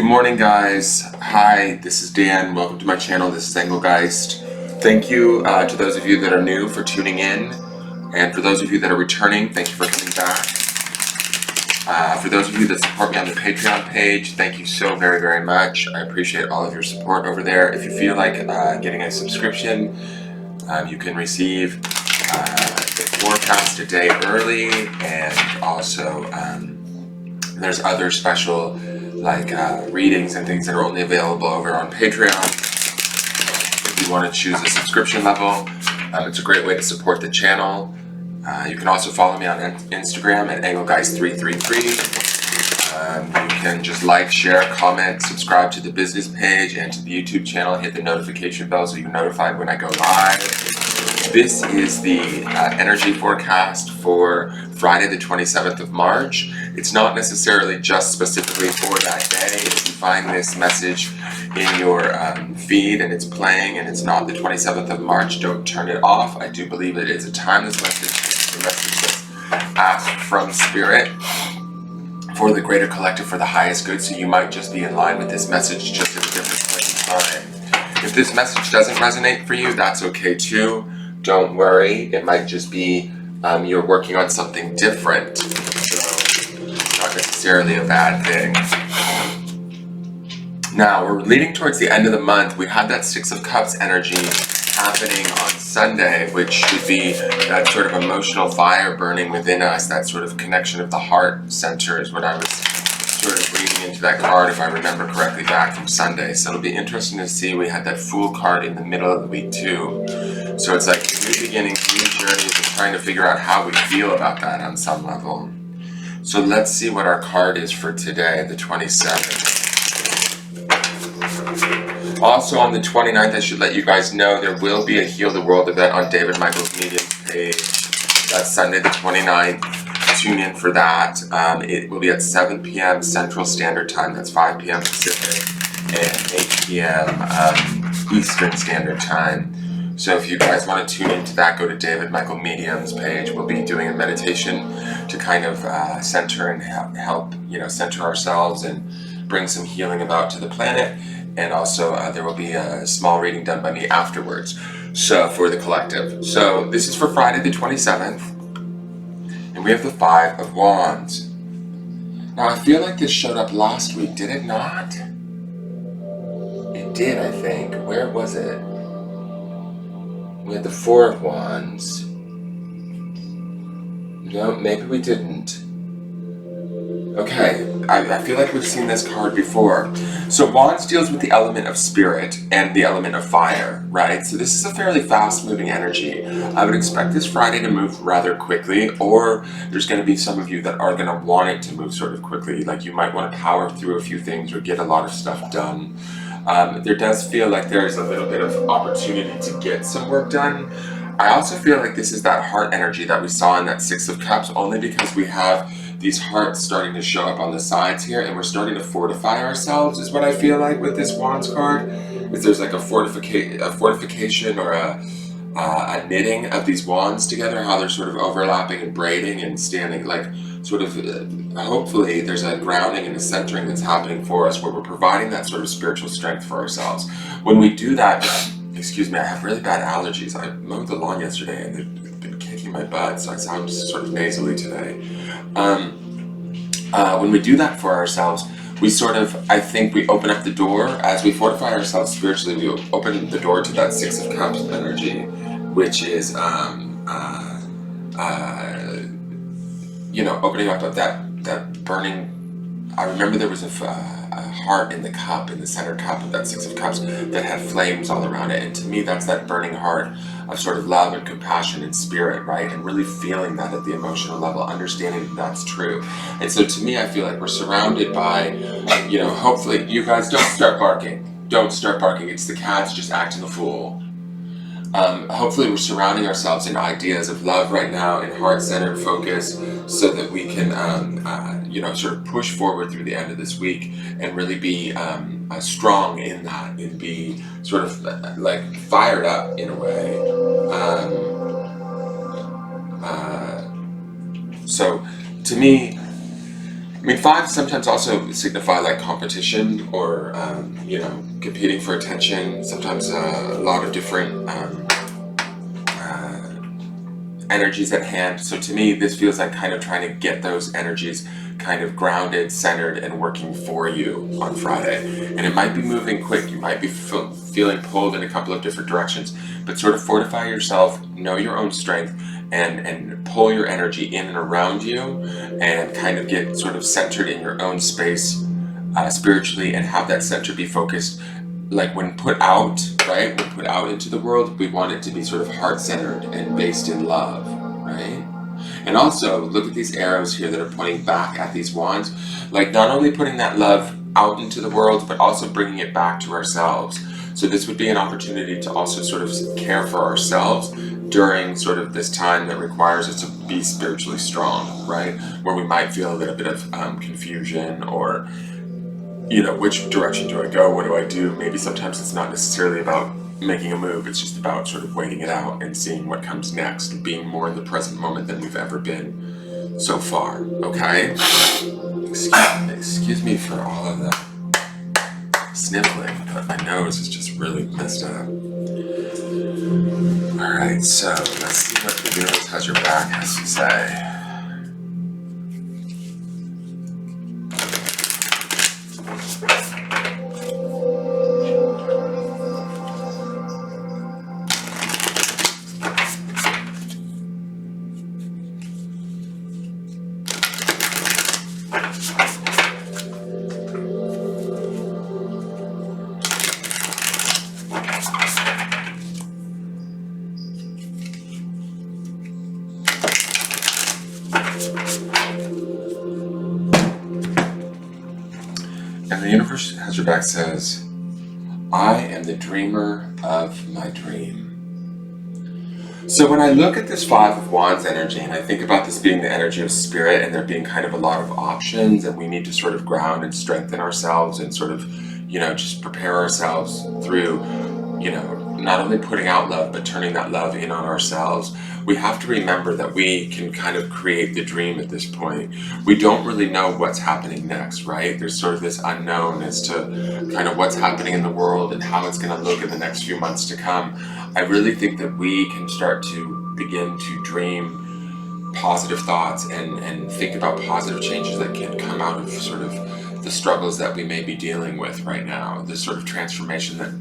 morning, guys. Hi, this is Dan. Welcome to my channel. This is Engelgeist. Thank you to those of you that are new for tuning in, and for those of you that are returning, thank you for coming back. For those of you that support me on the Patreon page, thank you so very, very much. I appreciate all of your support over there. If you feel like getting a subscription, you can receive the forecast a day early, and also there's other special like readings and things that are only available over on Patreon. If you want to choose a subscription level, it's a great way to support the channel. You can also follow me on Instagram at Engelgeist333. You can just like, share, comment, subscribe to the business page and to the YouTube channel. Hit the notification bell so you're notified when I go live. This is the energy forecast for Friday the 27th of March. It's not necessarily just specifically for that day. If you find this message in your feed and it's playing and it's not the 27th of March, don't turn it off. I do believe it is a timeless message. It's a message that's asked from Spirit for the greater collective, for the highest good. So you might just be in line with this message just at a different point in time. If this message doesn't resonate for you, that's okay too. Don't worry, it might just be you're working on something different, so not necessarily a bad thing. Now, we're leading towards the end of the month. We had that Six of Cups energy happening on Sunday, which should be that sort of emotional fire burning within us, that sort of connection of the heart center is what I was sort of reading into that card, if I remember correctly, back from Sunday. So it'll be interesting to see. We had that Fool card in the middle of the week too. So it's like new beginnings, new journeys, and trying to figure out how we feel about that on some level. So let's see what our card is for today, the 27th. Also on the 29th, I should let you guys know there will be a Heal the World event on David Michael's Medium's page. That's Sunday the 29th. Tune in for that. It will be at 7 p.m. Central Standard Time. That's 5 p.m. Pacific and 8 p.m. Eastern Standard Time. So if you guys want to tune into that, go to David Michael Medium's page. We'll be doing a meditation to kind of center and help, center ourselves and bring some healing about to the planet. And also there will be a small reading done by me afterwards, so for the collective. So this is for Friday the 27th. And we have the Five of Wands. Now I feel like this showed up last week, did it not? It did, I think. Where was it? We had the Four of Wands. No, maybe we didn't. Okay, I feel like we've seen this card before. So Wands deals with the element of spirit and the element of fire, right? So this is a fairly fast-moving energy. I would expect this Friday to move rather quickly, or there's going to be some of you that are going to want it to move sort of quickly. Like you might want to power through a few things or get a lot of stuff done. There does feel like there's a little bit of opportunity to get some work done. I also feel like this is that heart energy that we saw in that Six of Cups, only because we have these hearts starting to show up on the sides here, and we're starting to fortify ourselves, is what I feel like with this Wands card. Is there's like a fortification or a knitting of these wands together, how they're sort of overlapping and braiding and standing, like sort of, hopefully there's a grounding and a centering that's happening for us, where we're providing that sort of spiritual strength for ourselves. When we do that, excuse me, I have really bad allergies. I mowed the lawn yesterday and they've been kicking my butt, so I sound sort of nasally today. When we do that for ourselves, we sort of, I think we open up the door. As we fortify ourselves spiritually, we open the door to that Six of Cups energy, which is, opening up of that burning. I remember there was a heart in the cup, in the center cup of that Six of Cups, that had flames all around it. And to me, that's that burning heart of sort of love and compassion and spirit, right? And really feeling that at the emotional level, understanding that's true. And so to me, I feel like we're surrounded by, hopefully, you guys don't start barking. Don't start barking. It's the cats just acting a fool. Hopefully we're surrounding ourselves in ideas of love right now, in heart-centered focus, so that we can, sort of push forward through the end of this week and really be strong in that, and be sort of like fired up in a way. So to me, mean, fives sometimes also signify like competition or, competing for attention. Sometimes a lot of different energies at hand. So to me, this feels like kind of trying to get those energies kind of grounded, centered, and working for you on Friday. And it might be moving quick. You might be feeling pulled in a couple of different directions, but sort of fortify yourself, know your own strength, and pull your energy in and around you, and kind of get sort of centered in your own space spiritually, and have that center be focused. Like when put out, right? When put out into the world, we want it to be sort of heart-centered and based in love, right? And also, look at these arrows here that are pointing back at these wands. Like not only putting that love out into the world, but also bringing it back to ourselves. So this would be an opportunity to also sort of care for ourselves during sort of this time that requires us to be spiritually strong, right? Where we might feel a little bit of confusion, or which direction do I go? What do I do? Maybe sometimes it's not necessarily about making a move. It's just about sort of waiting it out and seeing what comes next, and being more in the present moment than we've ever been so far. Okay? Excuse me for all of the sniffling, but my nose is just really messed up. Alright, so let's see what the universe has your back has to say. And the universe has your back says, I am the dreamer of my dream. So when I look at this Five of Wands energy, and I think about this being the energy of spirit, and there being kind of a lot of options, and we need to sort of ground and strengthen ourselves, and sort of, just prepare ourselves through, not only putting out love, but turning that love in on ourselves. We have to remember that we can kind of create the dream at this point. We don't really know what's happening next, right? There's sort of this unknown as to kind of what's happening in the world and how it's going to look in the next few months to come. I really think that we can start to begin to dream positive thoughts and think about positive changes that can come out of sort of the struggles that we may be dealing with right now, this sort of transformation that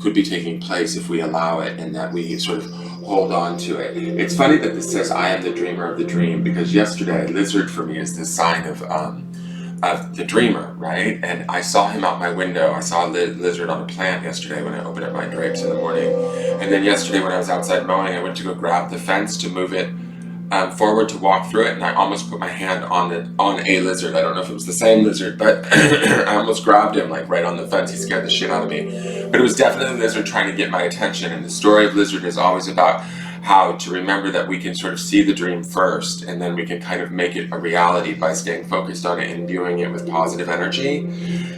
could be taking place if we allow it, and that we sort of hold on to it. It's funny that this says I am the dreamer of the dream, because yesterday lizard for me is this sign of the dreamer, right? And I saw him out my window. I saw a lizard on a plant yesterday when I opened up my drapes in the morning, and then yesterday when I was outside mowing, I went to go grab the fence to move it forward to walk through it, and I almost put my hand on a lizard. I don't know if it was the same lizard, but I almost grabbed him like right on the fence. He scared the shit out of me. But it was definitely a lizard trying to get my attention, and the story of lizard is always about how to remember that we can sort of see the dream first, and then we can kind of make it a reality by staying focused on it and viewing it with positive energy.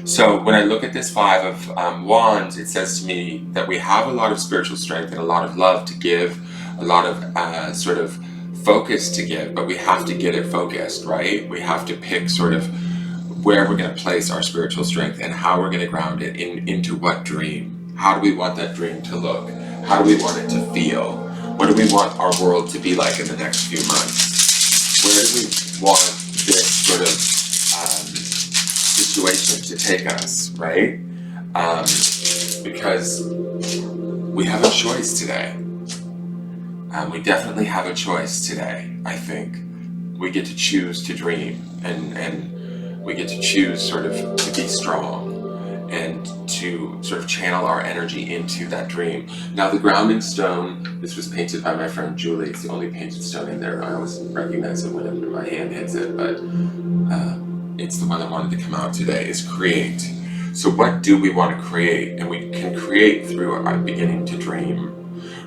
So when I look at this Five of Wands, it says to me that we have a lot of spiritual strength and a lot of love to give, a lot of sort of focus to give, but we have to get it focused, right? We have to pick sort of where we're going to place our spiritual strength and how we're going to ground it into what dream. How do we want that dream to look? How do we want it to feel? What do we want our world to be like in the next few months? Where do we want this sort of situation to take us, right? Because we have a choice today. We definitely have a choice today, I think. We get to choose to dream, and we get to choose sort of to be strong and to sort of channel our energy into that dream. Now the grounding stone, this was painted by my friend Julie. It's the only painted stone in there. I always recognize it when my hand hits it, but it's the one that wanted to come out today, is create. So what do we want to create? And we can create through our beginning to dream.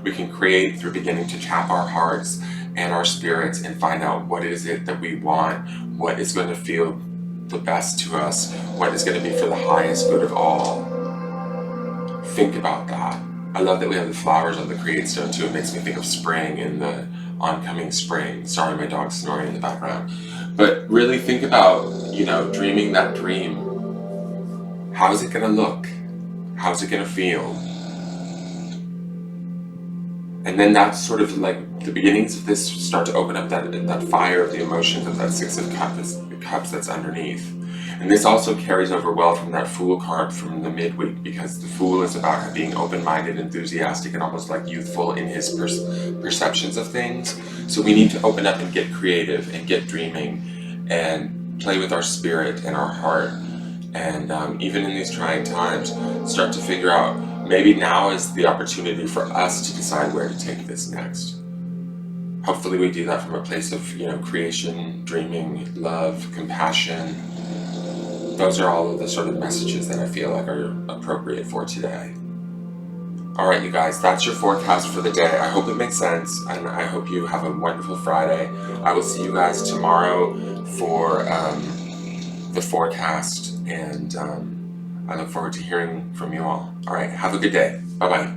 We can create through beginning to tap our hearts and our spirits and find out what is it that we want, what is going to feel the best to us, what is going to be for the highest good of all. Think about that. I love that we have the flowers on the create stone too. It makes me think of spring and the oncoming spring. Sorry, my dog's snoring in the background. But really think about, you know, dreaming that dream. How's it gonna look? How's it gonna feel? And then that's sort of like the beginnings of this start to open up that fire of the emotions of that Six of Cups that's underneath. And this also carries over well from that Fool card from the midweek, because the Fool is about being open-minded, enthusiastic, and almost like youthful in his perceptions of things. So we need to open up and get creative and get dreaming and play with our spirit and our heart. And even in these trying times, start to figure out, maybe now is the opportunity for us to decide where to take this next. Hopefully we do that from a place of, you know, creation, dreaming, love, compassion. Those are all of the sort of messages that I feel like are appropriate for today. Alright, you guys, that's your forecast for the day. I hope it makes sense, and I hope you have a wonderful Friday. I will see you guys tomorrow for the forecast, and I look forward to hearing from you all. Alright, have a good day. Bye-bye.